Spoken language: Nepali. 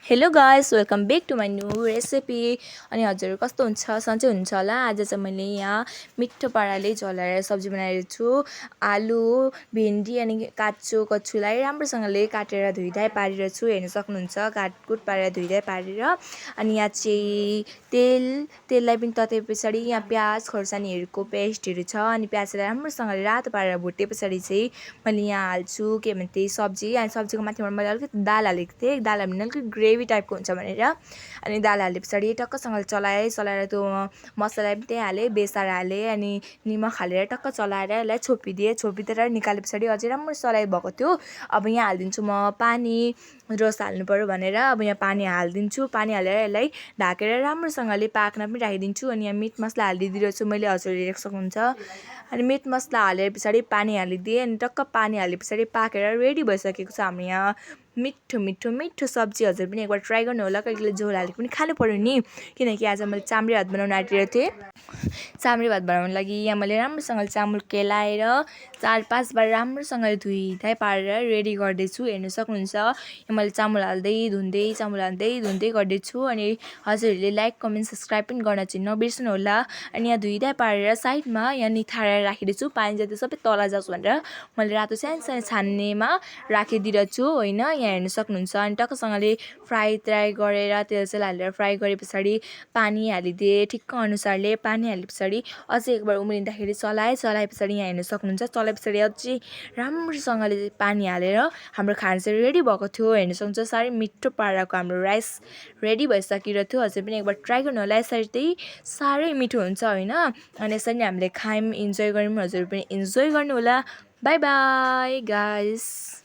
Hello guys welcome back to my new recipe. अनि हजुर कस्तो हुन्छ सन्चै हुन्छ होला। आज चाहिँ मैले यहाँ मिठो पाराले झोलाएर सब्जी बनाएको छु। आलु भिन्डी अनि काँचो कचुलाई राम्रोसँगले काटेर धुइधाइ पारेर छु। हेर्न सक्नुहुन्छ काटकुट पारेर धुइधाइ पारेर। अनि यहाँ चाहिँ तेललाई पनि तते पछाडि यहाँ प्याज खोर्सानीहरूको पेस्टहरू छ। अनि प्याजलाई राम्रोसँगले रातो पारेर भुटे पछाडि चाहिँ मैले यहाँ हाल्छु के भन्थे सब्जी। अनि सब्जीको माथिबाट मैले अलिकति दाल हालेको थिएँ। दाल हाल्यो भने अलिकति ग्रेभी टाइपको हुन्छ भनेर। अनि दाल हाले पछाडि टक्कसँगले चलाएर त्यो मसला पनि त्यही हालेँ, बेसार हालेँ अनि निमक हालेर टक्क चलाएर यसलाई छोपिदिएर निकाले पछाडि अझै राम्रो चलाइ भएको थियो। अब यहाँ हालिदिन्छु म पानी, रस हाल्नु पर्यो भनेर अब यहाँ पानी हालिदिन्छु। पानी हालेर यसलाई ढाकेर राम्रोसँगले पाक्न पनि राखिदिन्छु। अनि यहाँ मिट मसला हालिदिइरहेको छु मैले, हजुरले हेर्न सक्नुहुन्छ। अनि मिट मसला हालेर पछाडि पानी हालिदिएँ। अनि टक्क पानी हाले पछाडि पाकेर रेडी भइसकेको छ हाम्रो यहाँ मिठो सब्जी। हजुर पनि एकबार ट्राई गर्नु होला। कहिले झोल हालेको पनि खानु पर्यो नि, किनकि आज मैले चाम्रे भात बनाउन आँटिरहेको थिएँ। चाम्रे भात बनाउनु लागि यहाँ मैले राम्रोसँगले चामल केलाएर 4-5 बार राम्रोसँगले धुइधाइ पारेर रेडी गर्दैछु। हेर्न सक्नुहुन्छ यहाँ मैले चामल हाल्दै धुँदै गर्दैछु। अनि हजुरहरूले लाइक कमेन्ट सब्सक्राइब पनि गर्न चाहिँ नबिर्सनु होला। अनि यहाँ धुइधाइ पारेर साइडमा यहाँ निथारेर राखिदिन्छु, पानी जति सबै तल जाओस् भनेर मैले रातो सानो छान्नेमा राखिदिएको छु होइन। यहाँ हेर्न सक्नुहुन्छ। अनि टक्कसँगले फ्राई गरेर तेल हालेर फ्राई गरे पछाडि पानी हालिदिएँ ठिक्क अनुसारले। पानी हाले पछाडि अझै एकबार उम्रिँदाखेरि चलाए पछाडि यहाँ हेर्न सक्नुहुन्छ। चलाए पछाडि अझै राम्रोसँगले पानी हालेर हाम्रो खाना चाहिँ रेडी भएको थियो। हेर्न सक्नुहुन्छ साह्रै मिठो पाराको हाम्रो राइस रेडी भइसकेको थियो। हजुर पनि एकबार ट्राई गर्नु होला। यसरी चाहिँ साह्रै मिठो हुन्छ होइन। अनि यसरी नै हामीले खायौँ, इन्जोय गऱ्यौँ। हजुर पनि इन्जोय गर्नु होला। By by guys.